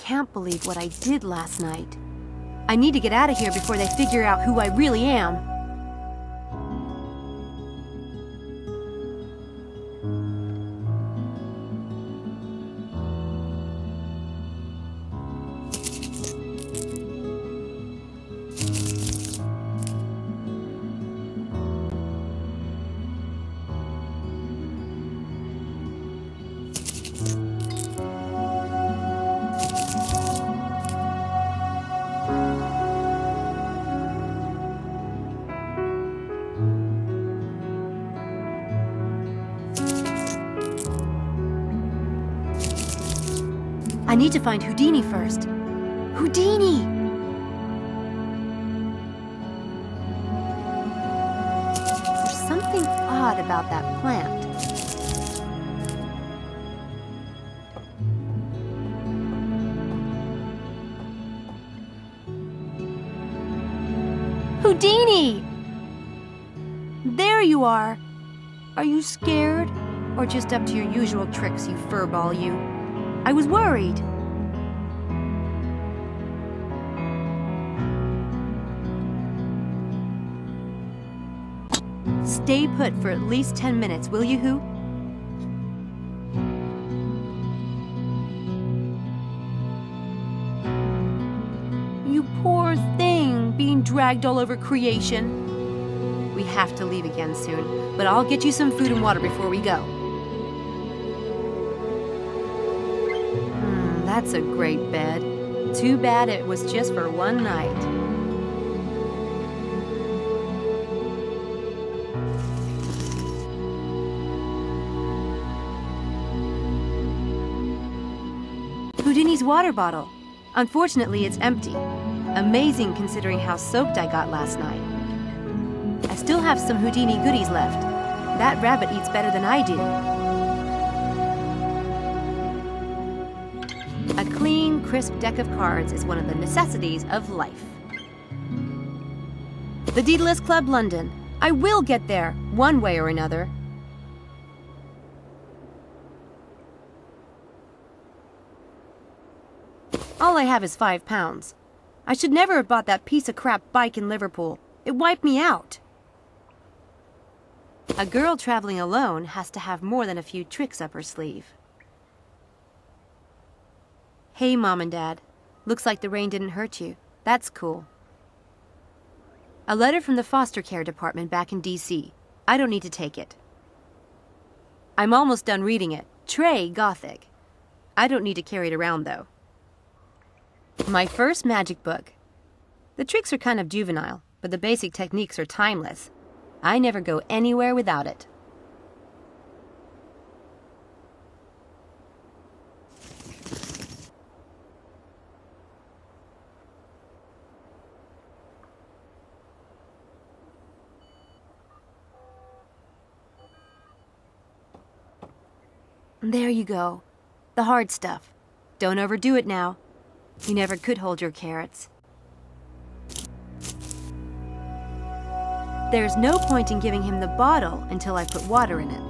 can't believe what I did last night. I need to get out of here before they figure out who I really am. I need to find Houdini first. Houdini! There's something odd about that plant. Houdini! There you are! Are you scared? Or just up to your usual tricks, you furball, you? I was worried. Stay put for at least 10 minutes, will you, Hoo? You poor thing, being dragged all over creation. We have to leave again soon, but I'll get you some food and water before we go. That's a great bed. Too bad it was just for one night. Houdini's water bottle. Unfortunately, it's empty. Amazing considering how soaked I got last night. I still have some Houdini goodies left. That rabbit eats better than I do. A clean, crisp deck of cards is one of the necessities of life. The Daedalus Club, London. I will get there, one way or another. All I have is £5. I should never have bought that piece of crap bike in Liverpool. It wiped me out. A girl traveling alone has to have more than a few tricks up her sleeve. Hey, Mom and Dad. Looks like the rain didn't hurt you. That's cool. A letter from the foster care department back in D.C. I don't need to take it. I'm almost done reading it. Trey Gothic. I don't need to carry it around, though. My first magic book. The tricks are kind of juvenile, but the basic techniques are timeless. I never go anywhere without it. There you go. The hard stuff. Don't overdo it now. You never could hold your carrots. There's no point in giving him the bottle until I put water in it.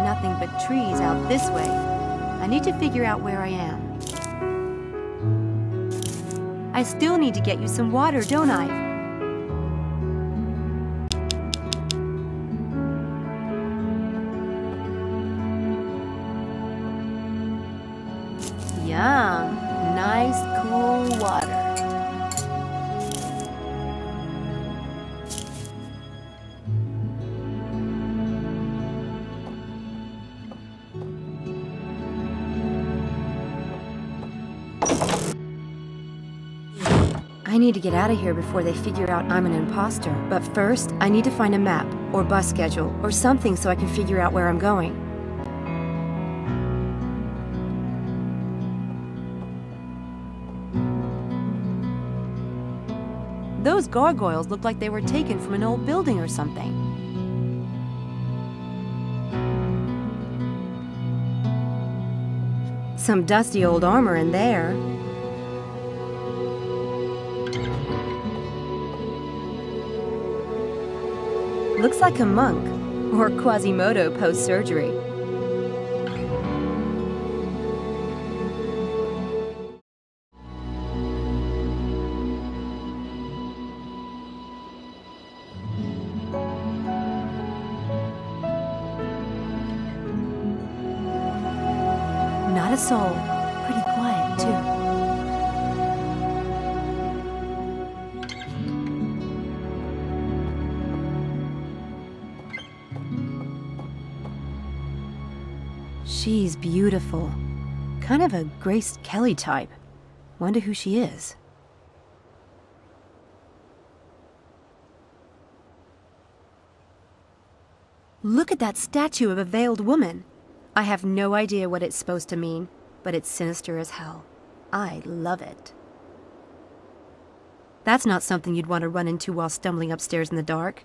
Nothing but trees out this way. I need to figure out where I am. I still need to get you some water, don't I? Yum! Nice, cool water. I need to get out of here before they figure out I'm an imposter. But first, I need to find a map, or bus schedule, or something so I can figure out where I'm going. Those gargoyles look like they were taken from an old building or something. Some dusty old armor in there. Looks like a monk, or Quasimodo post-surgery. Not a soul. Pretty quiet, too. She's beautiful. Kind of a Grace Kelly type. Wonder who she is. Look at that statue of a veiled woman. I have no idea what it's supposed to mean, but it's sinister as hell. I love it. That's not something you'd want to run into while stumbling upstairs in the dark.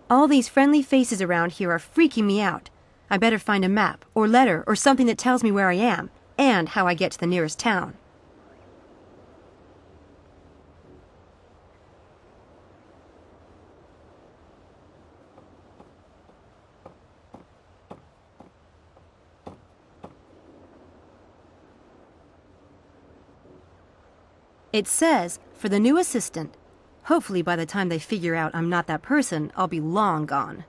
All these friendly faces around here are freaking me out. I better find a map, or letter, or something that tells me where I am, and how I get to the nearest town. It says, for the new assistant. Hopefully by the time they figure out I'm not that person, I'll be long gone.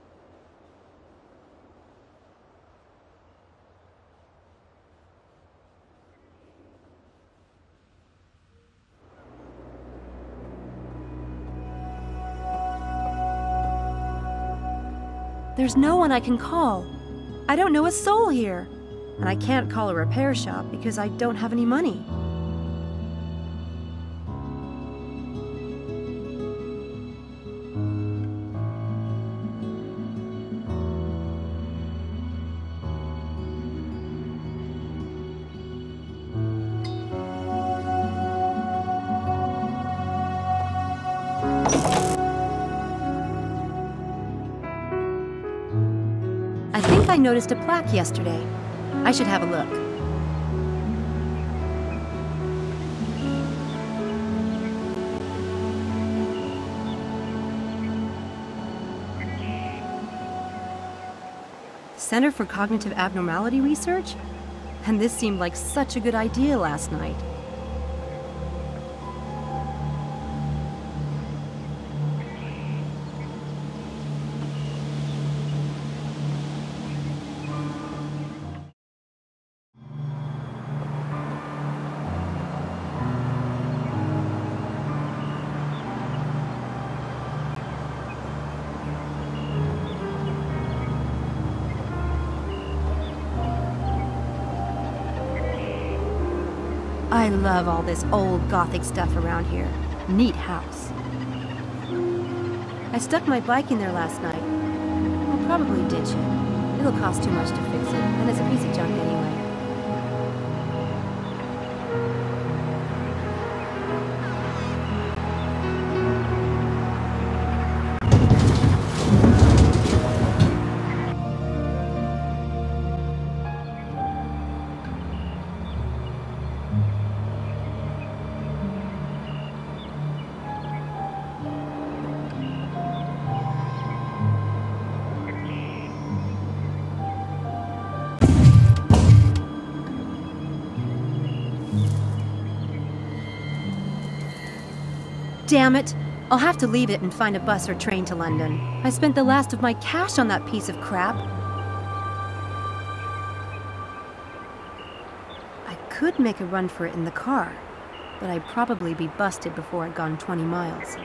There's no one I can call. I don't know a soul here. And I can't call a repair shop because I don't have any money. I noticed a plaque yesterday. I should have a look. Center for Cognitive Abnormality Research? And this seemed like such a good idea last night. I love all this old Gothic stuff around here. Neat house. I stuck my bike in there last night. I'll probably ditch it. It'll cost too much to fix it, and it's a piece of junk anyway. Damn it! I'll have to leave it and find a bus or train to London. I spent the last of my cash on that piece of crap. I could make a run for it in the car, but I'd probably be busted before I'd gone 20 miles.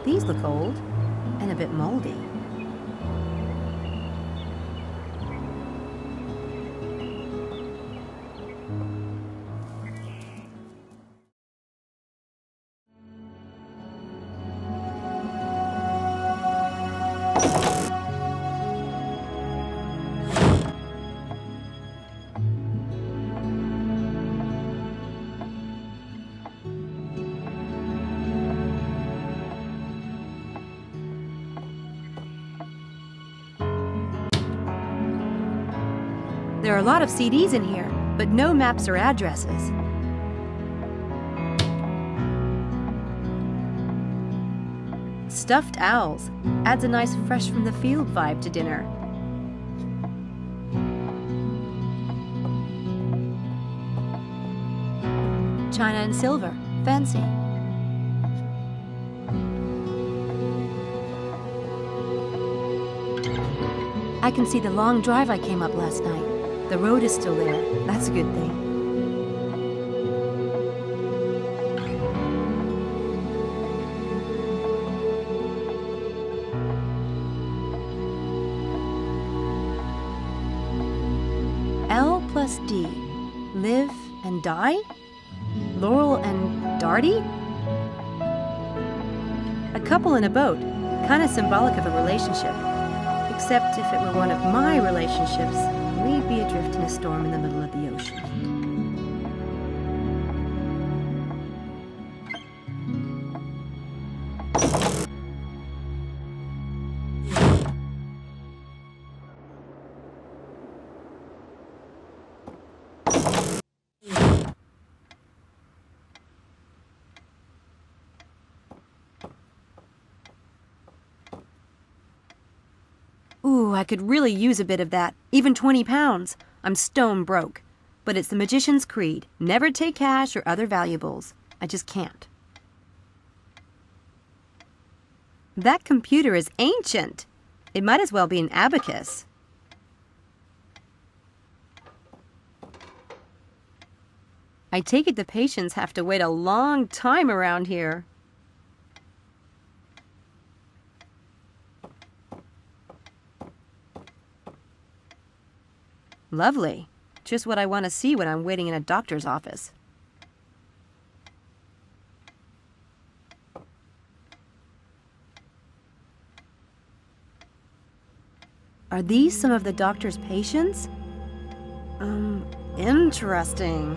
These look old, and a bit moldy. There are a lot of CDs in here, but no maps or addresses. Stuffed owls adds a nice fresh from the field vibe to dinner. China and silver, fancy. I can see the long drive I came up last night. The road is still there. That's a good thing. L plus D. Live and die? Laurel and Darty? A couple in a boat. Kind of symbolic of a relationship. Except if it were one of my relationships, we'd be adrift in a storm in the middle of the ocean. Ooh, I could really use a bit of that. Even 20 pounds. I'm stone broke. But it's the magician's creed. Never take cash or other valuables. I just can't. That computer is ancient. It might as well be an abacus. I take it the patients have to wait a long time around here. Lovely. Just what I want to see when I'm waiting in a doctor's office. Are these some of the doctor's patients? Interesting.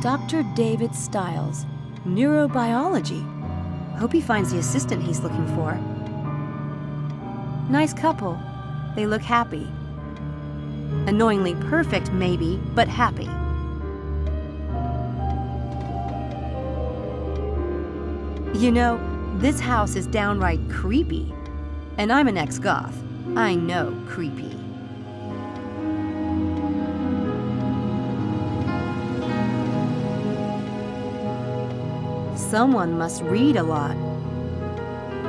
Dr. David Stiles, neurobiology. Hope he finds the assistant he's looking for. Nice couple. They look happy. Annoyingly perfect, maybe, but happy. You know, this house is downright creepy. And I'm an ex-goth. I know creepy. Someone must read a lot.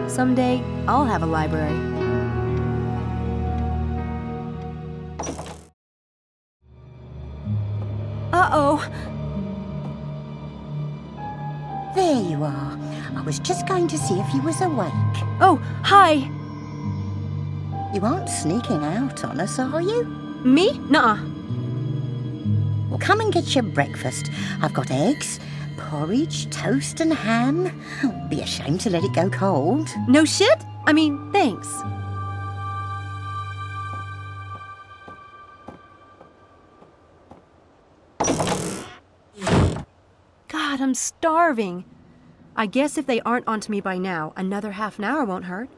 Someday, I'll have a library. Uh-oh. There you are. I was just going to see if you was awake. Oh, hi. You aren't sneaking out on us, are you? Me? Nuh-uh. Well, come and get your breakfast. I've got eggs, porridge, toast and ham. Be a shame to let it go cold. No shit? I mean, thanks. God, I'm starving. I guess if they aren't onto me by now, another half an hour won't hurt.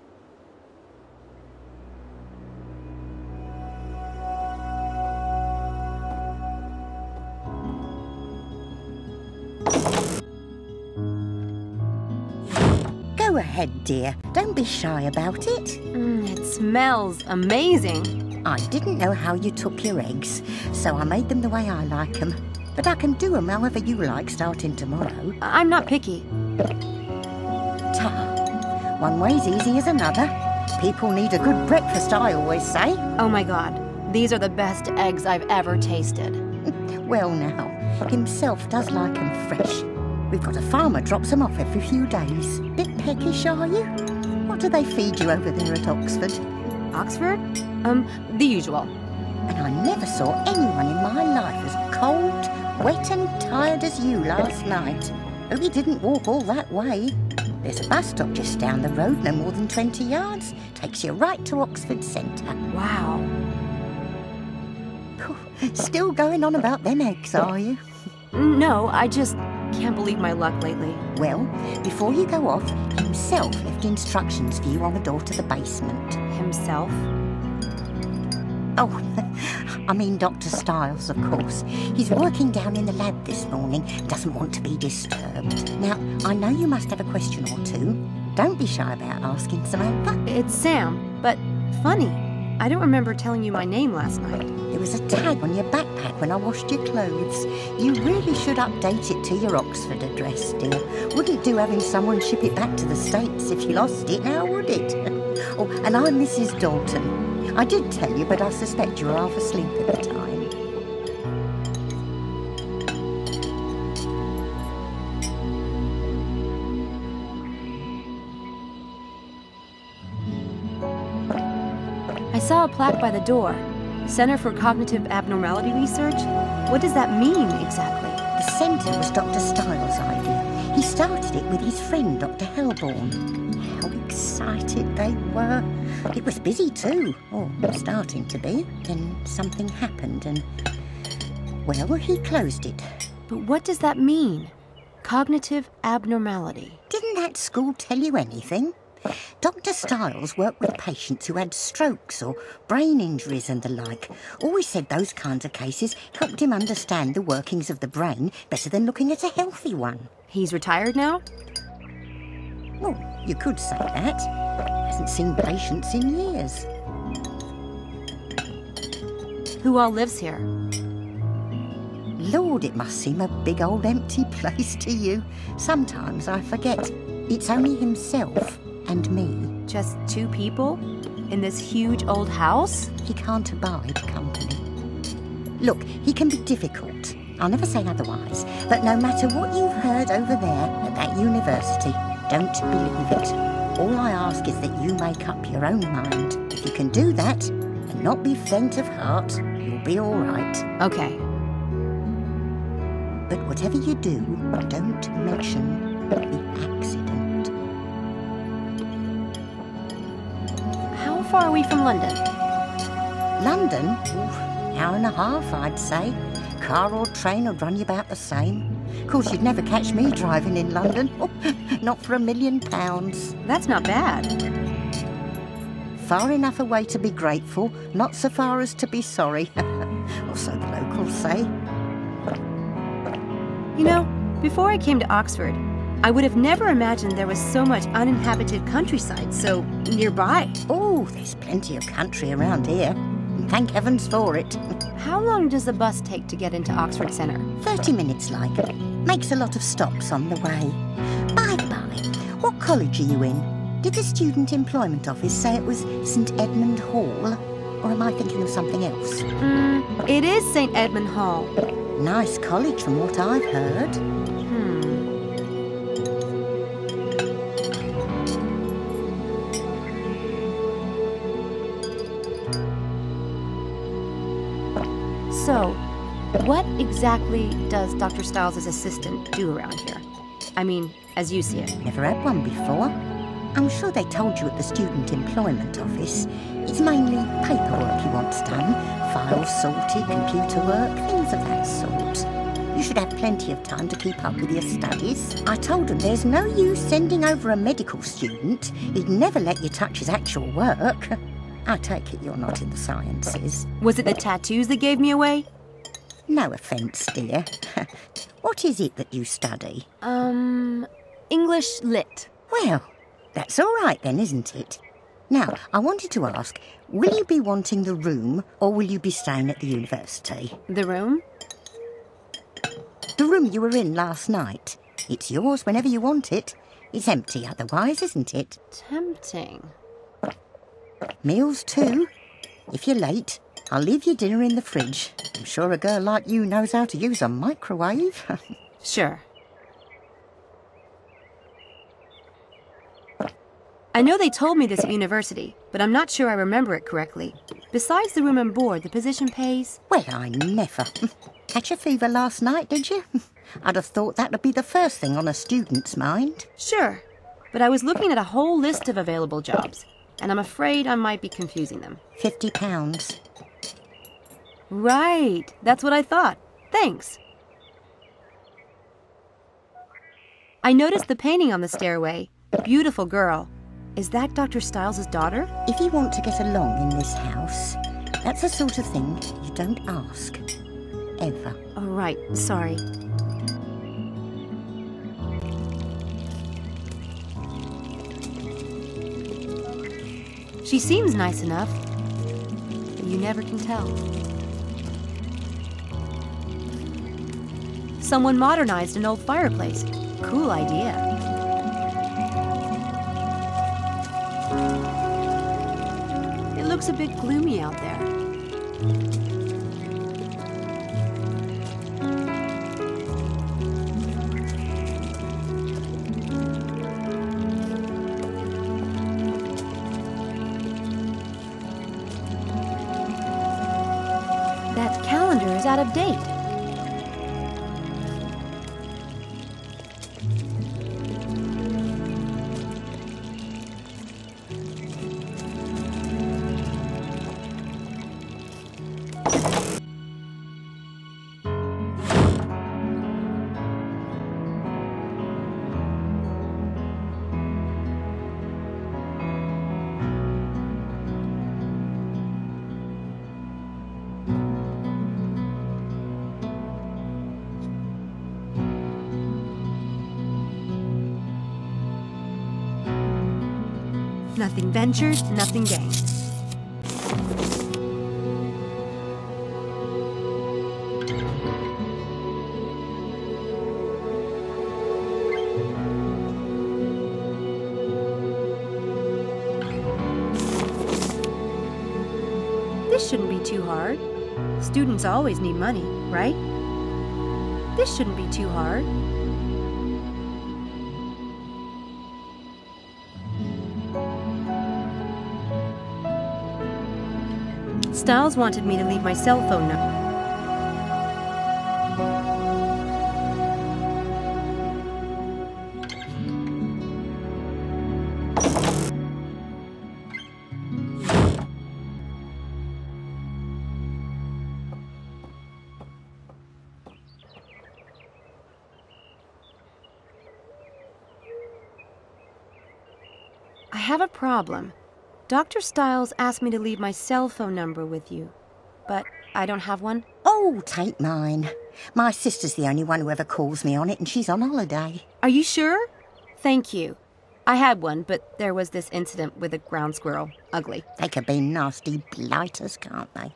Go ahead, dear. Don't be shy about it. It smells amazing. I didn't know how you took your eggs, so I made them the way I like them. But I can do them however you like starting tomorrow. I'm not picky. Ta. One way's easy as another. People need a good breakfast, I always say. Oh my God. These are the best eggs I've ever tasted. Well now, himself does like 'em fresh. We've got a farmer drops 'em off every few days. Bit peckish, are you? What do they feed you over there at Oxford? Oxford? The usual. And I never saw anyone in my life as cold, wet and tired as you last night. Hope you didn't walk all that way. There's a bus stop just down the road, no more than 20 yards. Takes you right to Oxford Centre. Wow. Still going on about them eggs, are you? No, I just can't believe my luck lately. Well, before you go off, himself left instructions for you on the door to the basement. Himself? Oh, I mean Dr. Stiles, of course. He's working down in the lab this morning, doesn't want to be disturbed. Now, I know you must have a question or two. Don't be shy about asking, Samantha. It's Sam, but funny. I don't remember telling you my name last night. There was a tag on your backpack when I washed your clothes. You really should update it to your Oxford address, dear. Wouldn't do having someone ship it back to the States if you lost it, now would it? Oh, and I'm Mrs. Dalton. I did tell you, but I suspect you were half asleep at the time. I saw a plaque by the door. Center for Cognitive Abnormality Research? What does that mean exactly? The centre was Dr. Stiles' idea. He started it with his friend, Dr. Helborn. How excited they were. It was busy too, or starting to be. Then something happened and, well, he closed it. But what does that mean? Cognitive abnormality. Didn't that school tell you anything? Dr. Stiles worked with patients who had strokes or brain injuries and the like. Always said those kinds of cases helped him understand the workings of the brain better than looking at a healthy one. He's retired now? Well, you could say that. Hasn't seen patients in years. Who all lives here? Lord, it must seem a big old empty place to you. Sometimes I forget. It's only himself and me. Just two people? In this huge old house? He can't abide company. Look, he can be difficult. I'll never say otherwise. But no matter what you've heard over there at that university, don't believe it. All I ask is that you make up your own mind. If you can do that and not be faint of heart, you'll be all right. Okay. But whatever you do, don't mention the accident. How far are we from London? London? Hour and a half, I'd say. Car or train would run you about the same. Of course, you'd never catch me driving in London. Not for £1 million. That's not bad. Far enough away to be grateful, not so far as to be sorry. Or so the locals say. You know, before I came to Oxford, I would have never imagined there was so much uninhabited countryside so nearby. Oh, there's plenty of country around here. And thank heavens for it. How long does the bus take to get into Oxford Centre? 30 minutes, like. Makes a lot of stops on the way. By the by, what college are you in? Did the Student Employment Office say it was St Edmund Hall? Or am I thinking of something else? It is St Edmund Hall. Nice college from what I've heard. So, what exactly does Dr. Stiles' assistant do around here? I mean, as you see it. Never had one before. I'm sure they told you at the Student Employment Office. It's mainly paperwork he wants done. Files sorted, computer work, things of that sort. You should have plenty of time to keep up with your studies. I told him there's no use sending over a medical student. He'd never let you touch his actual work. I take it you're not in the sciences. Was it the tattoos that gave me away? No offence, dear. What is it that you study? English Lit. Well, that's all right then, isn't it? Now, I wanted to ask, will you be wanting the room or will you be staying at the university? The room? The room you were in last night. It's yours whenever you want it. It's empty otherwise, isn't it? Tempting. Meals too. If you're late, I'll leave your dinner in the fridge. I'm sure a girl like you knows how to use a microwave. Sure. I know they told me this at university, but I'm not sure I remember it correctly. Besides the room and board, the position pays... Well, I never. Catch a fever last night, did you? I'd have thought that would be the first thing on a student's mind. Sure, but I was looking at a whole list of available jobs, and I'm afraid I might be confusing them. £50. Right, that's what I thought. Thanks. I noticed the painting on the stairway. Beautiful girl. Is that Dr. Stiles' daughter? If you want to get along in this house, that's the sort of thing you don't ask. Ever. Oh, right. Sorry. She seems nice enough, but you never can tell. Someone modernized an old fireplace. Cool idea. It looks a bit gloomy out there. That calendar is out of date. Nothing ventured, nothing gained. This shouldn't be too hard. Students always need money, right? This shouldn't be too hard. Stiles wanted me to leave my cell phone number. I have a problem. Dr. Stiles asked me to leave my cell phone number with you, but I don't have one. Oh, take mine. My sister's the only one who ever calls me on it, and she's on holiday. Are you sure? Thank you. I had one, but there was this incident with a ground squirrel. Ugly. They could be nasty blighters, can't they?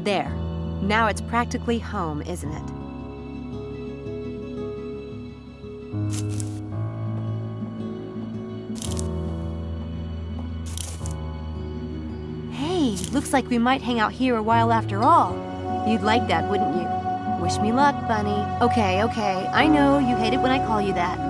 There. Now it's practically home, isn't it? Hey, looks like we might hang out here a while after all. You'd like that, wouldn't you? Wish me luck, Bunny. Okay, I know you hate it when I call you that.